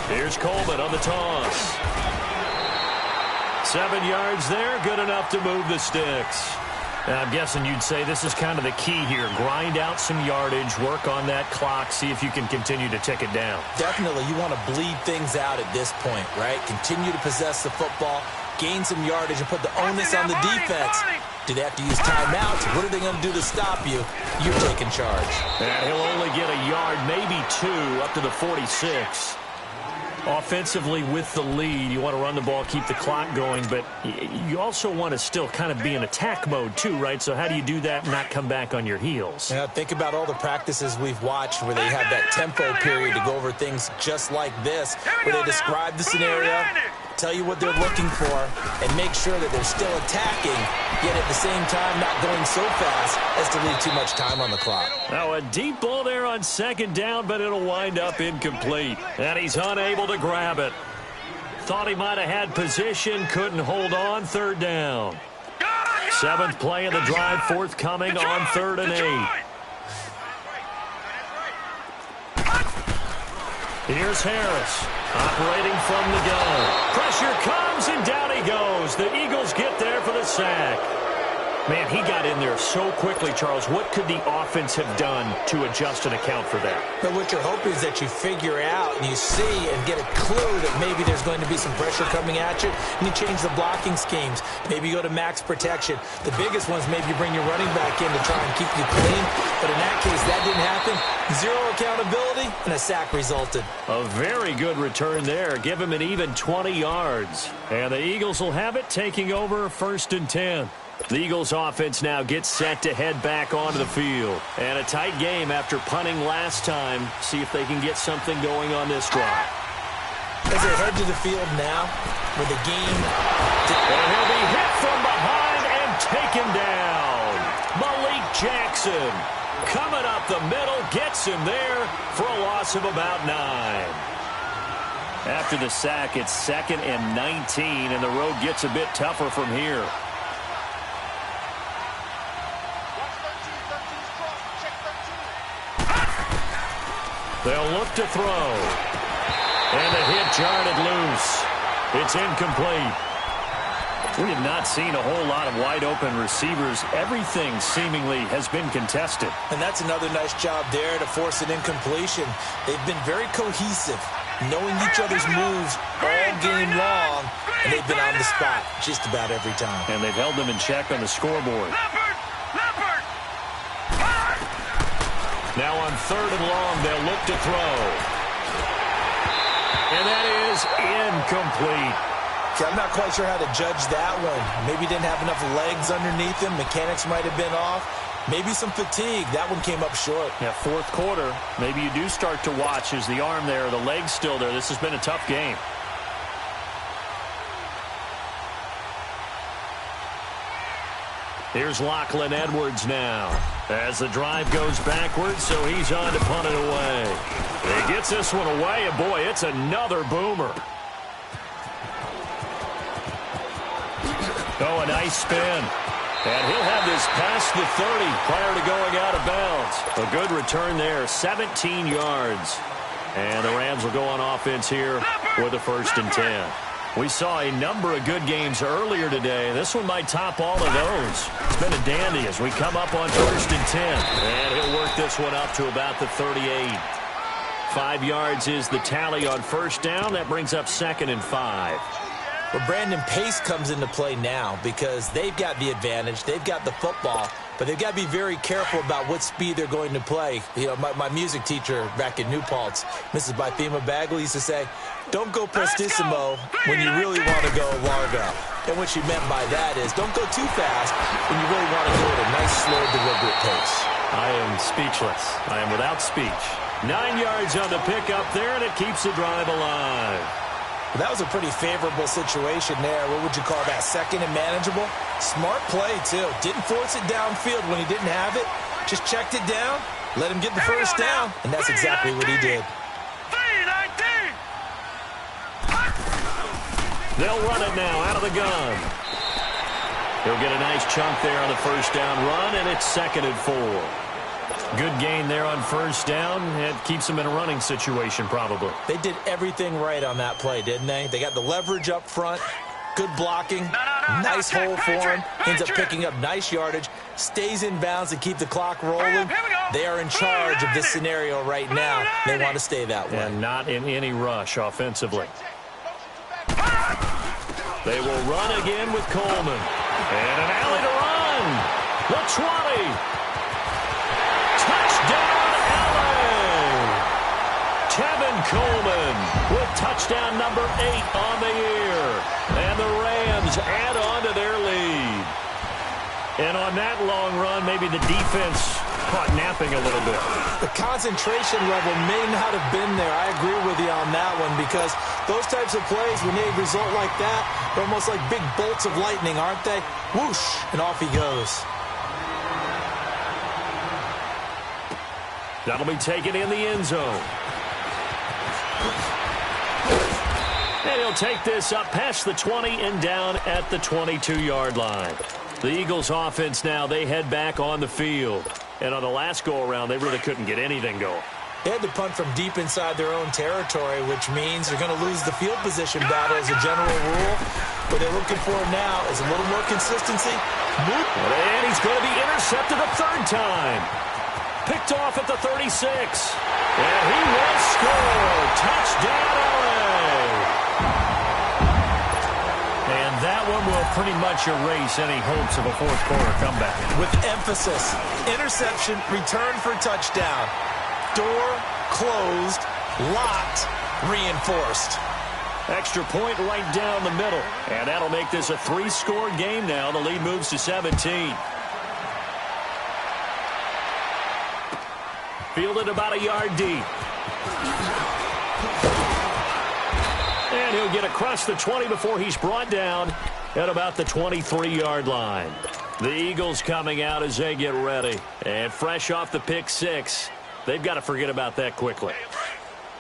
Here's Coleman on the toss. 7 yards there, good enough to move the sticks. Now, I'm guessing you'd say this is kind of the key here. Grind out some yardage, work on that clock, see if you can continue to tick it down. Definitely, you want to bleed things out at this point, right? Continue to possess the football, gain some yardage, and put the onus on the defense. Do they have to use timeouts? What are they going to do to stop you? You're taking charge. And he'll only get a yard, maybe 2, up to the 46. Offensively with the lead, you want to run the ball, keep the clock going, but you also want to still kind of be in attack mode too, right? So how do you do that and not come back on your heels? Yeah, think about all the practices we've watched where they have that tempo period to go over things just like this, where they describe the scenario, tell you what they're looking for, and make sure that they're still attacking, yet at the same time not going so fast as to leave too much time on the clock. Now a deep ball there on 2nd down, but it'll wind up incomplete. And he's unable to grab it. Thought he might have had position, couldn't hold on. 3rd down. 7th play of the drive, forthcoming on 3rd and 8. Here's Harris. Operating from the gun. Pressure comes, and down he goes. The Eagles get there for the sack. Man, he got in there so quickly, Charles. What could the offense have done to adjust and account for that? But what you're hoping is that you figure out and you see and get a clue that maybe there's going to be some pressure coming at you, and you change the blocking schemes. Maybe you go to max protection. The biggest ones, maybe you bring your running back in to try and keep you clean. But in that case, that didn't happen. 0 accountability, and a sack resulted. A very good return there. Give him an even 20 yards. And the Eagles will have it, taking over 1st and 10. The Eagles offense now gets set to head back onto the field. And a tight game after punting last time. See if they can get something going on this drive. As they head to the field now, with the game... And he'll be hit Jackson coming up the middle, gets him there for a loss of about 9. After the sack, it's 2nd and 19, and the road gets a bit tougher from here. They'll look to throw. And the hit jarred it loose. It's incomplete. We have not seen a whole lot of wide-open receivers. Everything seemingly has been contested. And that's another nice job there to force an incompletion. They've been very cohesive, knowing each other's moves all game long, and they've been on the spot just about every time. And they've held them in check on the scoreboard. Now on 3rd and long, they'll look to throw. And that is incomplete. I'm not quite sure how to judge that one. Maybe didn't have enough legs underneath him. Mechanics might have been off. Maybe some fatigue. That one came up short. Yeah, 4th quarter. Maybe you do start to watch. Is the arm there, the leg's still there? This has been a tough game. Here's Lachlan Edwards now. As the drive goes backwards, so he's on to punt it away. He gets this one away, and boy, it's another boomer. Oh, a nice spin. And he'll have this past the 30 prior to going out of bounds. A good return there, 17 yards. And the Rams will go on offense here for the 1st and 10. We saw a number of good games earlier today. This one might top all of those. It's been a dandy as we come up on 1st and 10. And he'll work this one up to about the 38. 5 yards is the tally on 1st down. That brings up 2nd and 5. Well, Brandon, pace comes into play now because they've got the advantage. They've got the football, but they've got to be very careful about what speed they're going to play. You know, my music teacher back in New Paltz, Mrs. Bythema Bagley, used to say, don't go prestissimo when you really want to go largo. And what she meant by that is don't go too fast when you really want to go at a nice, slow, deliberate pace. I am speechless. I am without speech. 9 yards on the pickup there, and it keeps the drive alive. Well, that was a pretty favorable situation there. What would you call that? 2nd and manageable? Smart play, too. Didn't force it downfield when he didn't have it. Just checked it down, let him get the 1st down, and that's exactly what he did. They'll run it now out of the gun. He'll get a nice chunk there on the 1st down run, and it's 2nd and 4. Good gain there on 1st down. It keeps them in a running situation, probably. They did everything right on that play, didn't they? They got the leverage up front, good blocking, nice hole for him, ends up picking up nice yardage, stays in bounds to keep the clock rolling. They are in charge of this scenario right now. They want to stay that way. And not in any rush offensively. They will run again with Coleman. And an alley to run. The 20. Touchdown, LA! Tevin Coleman with touchdown number 8 on the year. And the Rams add on to their lead. And on that long run, maybe the defense caught napping a little bit. The concentration level may not have been there. I agree with you on that one because those types of plays, when they result like that, they're almost like big bolts of lightning, aren't they? Whoosh, and off he goes. That'll be taken in the end zone. And he'll take this up past the 20 and down at the 22-yard line. The Eagles offense now, they head back on the field. And on the last go-around, they really couldn't get anything going. They had to punt from deep inside their own territory, which means they're going to lose the field position battle as a general rule. What they're looking for now is a little more consistency. And he's going to be intercepted a 3rd time. Picked off at the 36. And he will score. Touchdown, LA. And that one will pretty much erase any hopes of a 4th quarter comeback. With emphasis, interception, return for touchdown. Door closed, locked, reinforced. Extra point right down the middle. And that'll make this a 3-score game now. The lead moves to 17. Fielded about a yard deep. And he'll get across the 20 before he's brought down at about the 23-yard line. The Eagles coming out as they get ready. And fresh off the pick six, they've got to forget about that quickly.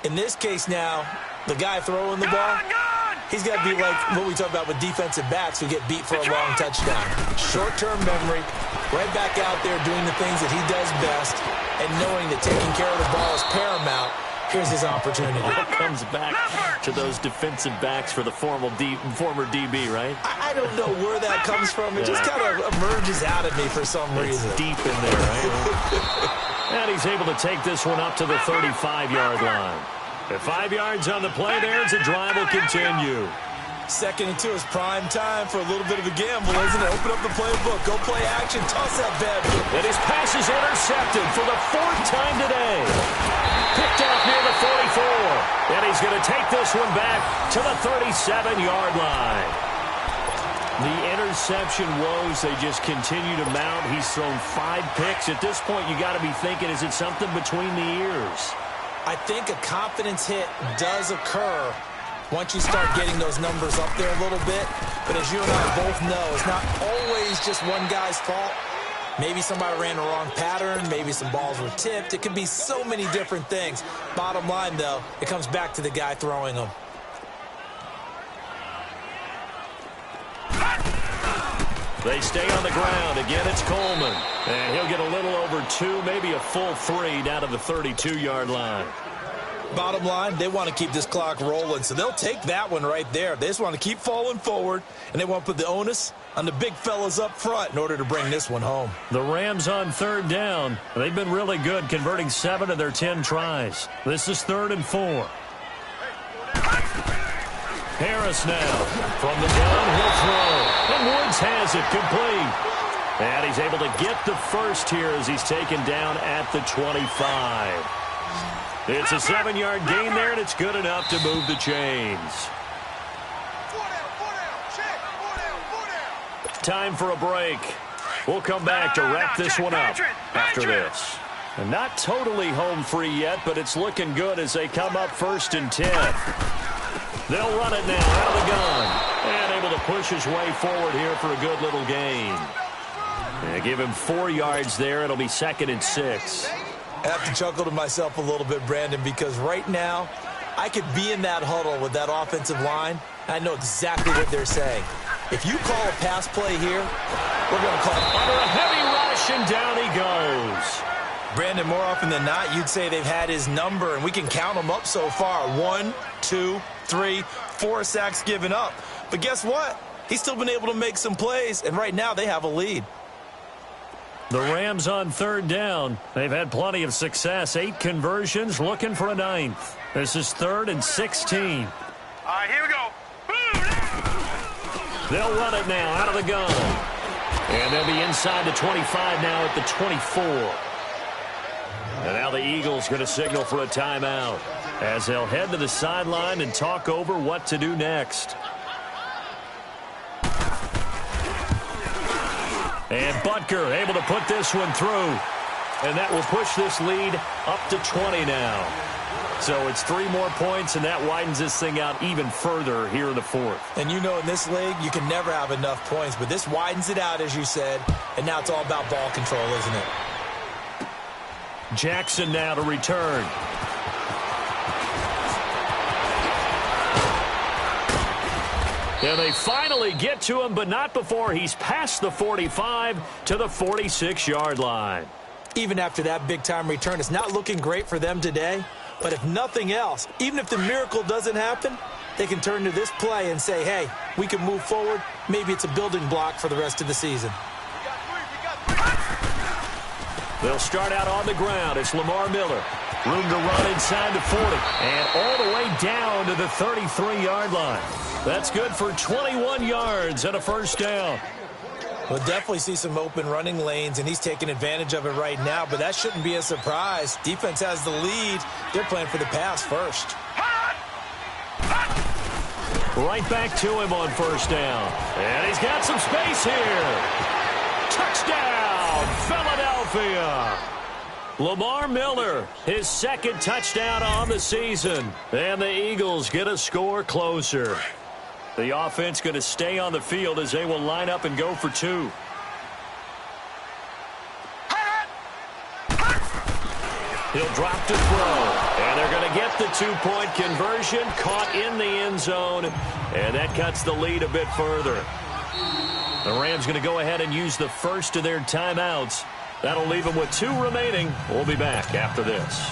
In this case now, the guy throwing the ball, he's got to be like what we talk about with defensive backs who get beat for a long touchdown. Short-term memory, right back out there doing the things that he does best, and knowing that taking care of the ball is paramount. Here's his opportunity. It comes back to those defensive backs for the former DB, right? I don't know where that comes from. It just kind of emerges out of me for some reason. It's deep in there, right? And he's able to take this one up to the 35-yard line. At 5 yards on the play there, the drive will continue. Second and 2 is prime time for a little bit of a gamble, isn't it? Open up the playbook. Go play action. Toss that bad boy. And his pass is intercepted for the 4th time today. Picked off near the 44. And he's going to take this one back to the 37-yard line. The interception woes, they just continue to mount. He's thrown 5 picks. At this point, you got to be thinking, is it something between the ears? I think a confidence hit does occur once you start getting those numbers up there a little bit. But as you and I both know, it's not always just one guy's fault. Maybe somebody ran the wrong pattern. Maybe some balls were tipped. It could be so many different things. Bottom line, though, it comes back to the guy throwing them. They stay on the ground. Again, it's Coleman. And he'll get a little over 2, maybe a full 3 down to the 32-yard line. Bottom line, they want to keep this clock rolling, so they'll take that one right there. They just want to keep falling forward, and they want to put the onus on the big fellas up front in order to bring this one home. The Rams on 3rd down. They've been really good, converting 7 of their 10 tries. This is 3rd and 4. Harris now from the gun, he'll throw. And Woods has it complete. And he's able to get the first here as he's taken down at the 25. It's a 7-yard gain there, and it's good enough to move the chains. Time for a break. We'll come back to wrap this one up after this. And not totally home free yet, but it's looking good as they come up 1st and 10. They'll run it now out of the gun. And able to push his way forward here for a good little gain. And give him 4 yards there. It'll be 2nd and 6. I have to chuckle to myself a little bit, Brandon, because right now I could be in that huddle with that offensive line. I know exactly what they're saying. If you call a pass play here, we're going to call it under a heavy rush, and down he goes. Brandon, more often than not, you'd say they've had his number, and we can count them up so far. 1, 2, 3, 4 sacks given up. But guess what? He's still been able to make some plays, and right now they have a lead. The Rams on 3rd down. They've had plenty of success. 8 conversions, looking for a 9th. This is 3rd and 16. All right, here we go. They'll run it now out of the gun. And they'll be inside the 25 now at the 24. And now the Eagles going to signal for a timeout as they'll head to the sideline and talk over what to do next. And Butker able to put this one through. And that will push this lead up to 20 now. So it's 3 more points, and that widens this thing out even further here in the 4th. And you know in this league, you can never have enough points. But this widens it out, as you said. And now it's all about ball control, isn't it? Jackson now to return. And they finally get to him, but not before he's past the 45 to the 46-yard line. Even after that big-time return, it's not looking great for them today. But if nothing else, even if the miracle doesn't happen, they can turn to this play and say, hey, we can move forward. Maybe it's a building block for the rest of the season. They'll start out on the ground. It's Lamar Miller. Room to run inside the 40. And all the way down to the 33-yard line. That's good for 21 yards and a 1st down. We'll definitely see some open running lanes, and he's taking advantage of it right now, but that shouldn't be a surprise. Defense has the lead. They're playing for the pass first. Right back to him on 1st down. And he's got some space here. Touchdown, Philadelphia. Lamar Miller, his 2nd touchdown on the season. And the Eagles get a score closer. The offense going to stay on the field as they will line up and go for two. He'll drop to throw. And they're going to get the two-point conversion. Caught in the end zone. And that cuts the lead a bit further. The Rams going to go ahead and use the first of their timeouts. That'll leave them with 2 remaining. We'll be back after this.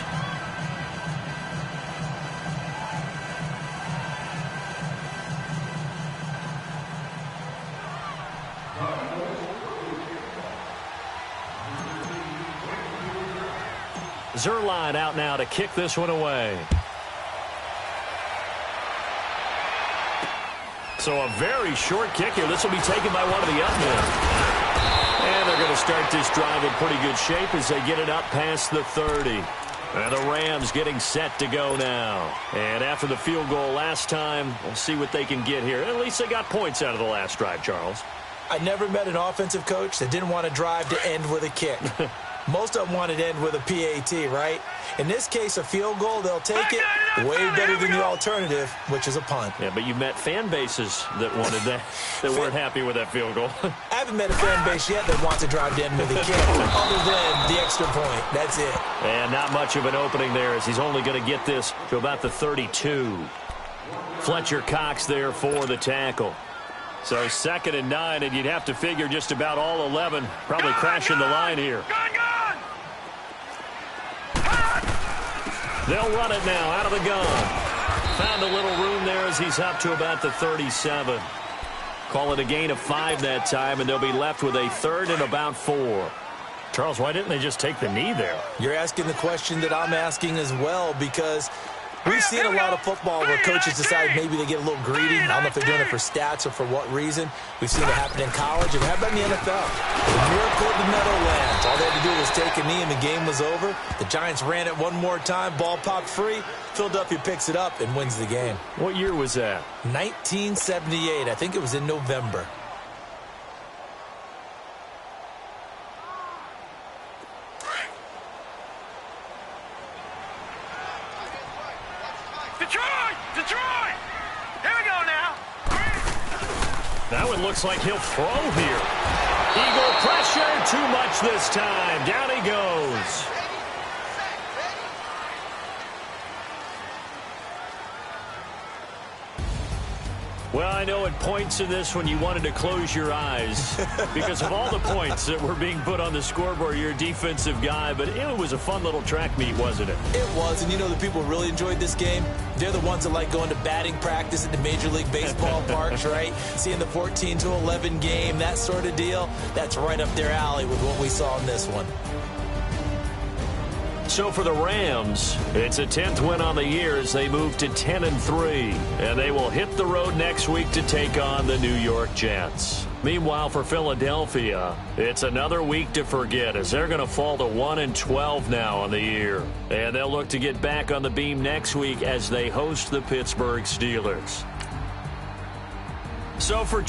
Zerline out now to kick this one away. So a very short kick here. This will be taken by one of the up men. And they're going to start this drive in pretty good shape as they get it up past the 30. And the Rams getting set to go now. And after the field goal last time, we'll see what they can get here. At least they got points out of the last drive, Charles. I never met an offensive coach that didn't want to drive to end with a kick. Most of them wanted to end with a PAT, right? In this case, a field goal, they'll take it way better than the alternative, which is a punt. Yeah, but you've met fan bases that wanted that, that weren't happy with that field goal. I haven't met a fan base yet that wants to drive to end with a kick, other than the extra point. That's it. And not much of an opening there as he's only going to get this to about the 32. Fletcher Cox there for the tackle. So 2nd and 9, and you'd have to figure just about all 11 probably crashing the line here. They'll run it now out of the gun. Found a little room there as he's up to about the 37. Call it a gain of 5 that time, and they'll be left with a 3rd and about 4. Charles, why didn't they just take the knee there? You're asking the question that I'm asking as well, because we've seen a lot of football where coaches decide maybe they get a little greedy. I don't know if they're doing it for stats or for what reason. We've seen it happen in college. And how about in the NFL? The miracle of the Meadowlands. All they had to do was take a knee and the game was over. The Giants ran it one more time. Ball popped free. Philadelphia picks it up and wins the game. What year was that? 1978. I think it was in November. Detroit! Here we go now. That one looks like he'll throw here. Eagle pressure, too much this time. Down he goes. Well, I know at points in this one you wanted to close your eyes because of all the points that were being put on the scoreboard. You're a defensive guy, but it was a fun little track meet, wasn't it? It was, and you know the people who really enjoyed this game? They're the ones that like going to batting practice at the Major League Baseball parks, right? Seeing the 14-11 game, that sort of deal. That's right up their alley with what we saw in this one. So for the Rams, it's a 10th win on the year as they move to 10-3, and they will hit the road next week to take on the New York Jets. Meanwhile, for Philadelphia, it's another week to forget as they're going to fall to 1-12 now on the year, and they'll look to get back on the beam next week as they host the Pittsburgh Steelers. So for